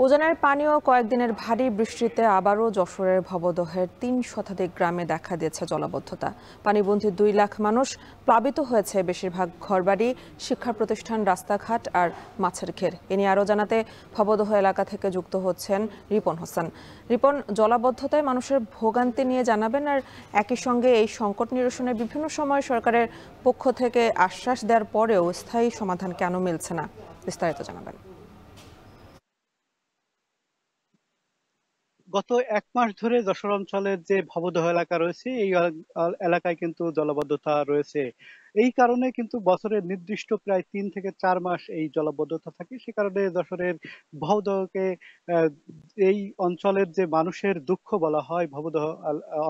উজানের পানি ও কয়েকদিনের ভারী বৃষ্টিতে আবারও যশোরের ভবদহের ৩ শতাধিক গ্রামে দেখা দিয়েছে জলাবদ্ধতা। পানিবন্দী ২ লাখ মানুষ প্লাবিত হয়েছে, বেশিরভাগ ঘরবাড়ি, শিক্ষা প্রতিষ্ঠান, রাস্তাঘাট আর মাছের ঘের। এ নিয়ে আরও জানাতে ভবদহ এলাকা থেকে যুক্ত হচ্ছেন রিপন হোসেন। রিপন, জলাবদ্ধতায় মানুষের ভোগান্তি নিয়ে জানাবেন, আর একই সঙ্গে এই সংকট নিরসনে বিভিন্ন সময় সরকারের পক্ষ থেকে আশ্বাস দেওয়ার পরেও স্থায়ী সমাধান কেন মিলছে না, বিস্তারিত জানাবেন। গত ১ মাস ধরে যশোর অঞ্চলের যে ভবদহ এলাকা রয়েছে, এই এলাকায় কিন্তু জলাবদ্ধতা রয়েছে। এই কারণে কিন্তু বছরের নির্দিষ্ট প্রায় ৩ থেকে ৪ মাস এই জলাবদ্ধতা থাকে। সে কারণে যশোরের ভবদহকে অ্যা এই অঞ্চলের যে মানুষের দুঃখ বলা হয় ভবদহ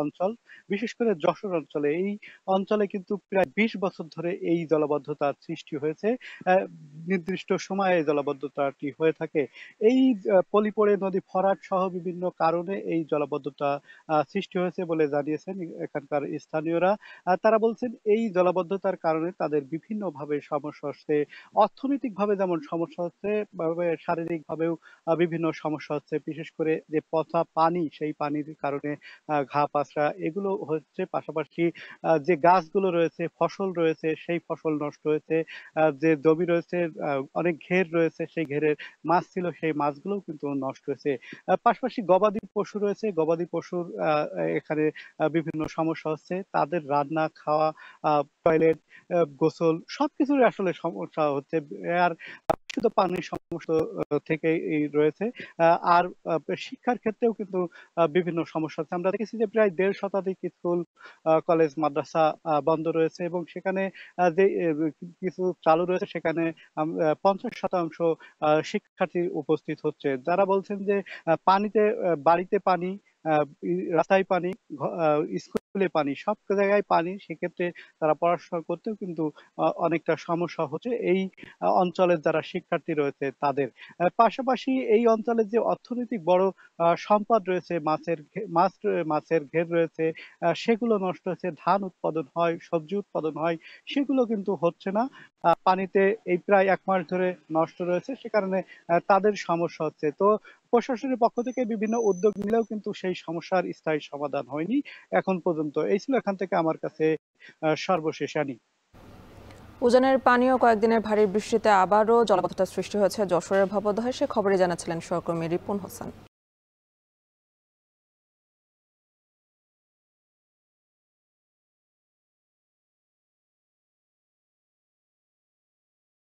অঞ্চল, বিশেষ করে যশোর অঞ্চলে। এই অঞ্চলে কিন্তু প্রায় ২০ বছর ধরে এই জলাবদ্ধতার সৃষ্টি হয়েছে। নির্দিষ্ট সময়ে এই জলাবদ্ধতাটি হয়ে থাকে। এই পলিপড়ে নদী ভরাট সহ বিভিন্ন কারণে এই জলাবদ্ধতা সৃষ্টি হয়েছে বলে জানিয়েছেন এখানকার স্থানীয়রা। তারা বলছেন এই জলাবদ্ধতার কারণে তাদের বিভিন্নভাবে সমস্যা হচ্ছে। অর্থনৈতিকভাবে যেমন সমস্যা হচ্ছে, শারীরিকভাবেও বিভিন্ন সমস্যা হচ্ছে। বিশেষ করে যে পচা পানি, সেই পানির কারণে ঘা-পাশরা এগুলো হচ্ছে। পাশাপাশি যে গাছগুলো রয়েছে, ফসল রয়েছে, সেই ফসল নষ্ট হয়েছে। যে জমি রয়েছে, অনেক ঘের রয়েছে, সেই ঘেরের মাছ ছিল, সেই মাছগুলোও কিন্তু নষ্ট হয়েছে। পাশাপাশি গবাদি পশু রয়েছে, গবাদি পশুর এখানে বিভিন্ন সমস্যা হচ্ছে। তাদের রান্না, খাওয়া, টয়লেট, গোসল সবকিছুরই আসলে সমস্যা হচ্ছে। আর বিশুদ্ধ পানির সমস্যা থেকেই রয়েছে। আ আর শিক্ষার ক্ষেত্রেও কিন্তু বিভিন্ন সমস্যা হচ্ছে। আমরা দেখেছি যে প্রায় ১.৫ শতাধিক স্কুল, কলেজ, মাদ্রাসা বন্ধ রয়েছে এবং সেখানে যে কিছু চালু রয়েছে সেখানে ৫০% শিক্ষার্থী উপস্থিত হচ্ছে। যারা বলছেন যে পানিতে, বাড়িতে পানি, আ রাস্তায় পানি, স্কুলে পানি, সব জায়গায় পানি। সেক্ষেত্রে তারা পড়াশোনা করতেও কিন্তু অনেকটা সমস্যা হচ্ছে এই অঞ্চলের যারা শিক্ষার্থী রয়েছে তাদের। পাশাপাশি এই অঞ্চলের যে অর্থনৈতিক বড় সম্পদ রয়েছে, মাছের ঘের রয়েছে, সেগুলো নষ্ট হচ্ছে। ধান উৎপাদন হয়, সবজি উৎপাদন হয়, সেগুলো কিন্তু হচ্ছে না। পানিতে এই প্রায় ১ মাস ধরে নষ্ট রয়েছে। সে কারণে তাদের সমস্যা হচ্ছে। তো প্রশাসনের পক্ষ থেকে বিভিন্ন উদ্যোগ নিলেও কিন্তু সেই সমস্যার স্থায়ী সমাধান হয়নি এখন পর্যন্ত। এই ছিল এখান থেকে আমার কাছে সর্বশেষ আনি। উজানের পানি ও কয়েকদিনের ভারী বৃষ্টিতে আবারও জলাবদ্ধতার সৃষ্টি হয়েছে যশোরের ভবদহে। সে খবরে জানাচ্ছিলেন সহকর্মী রিপন হোসেন।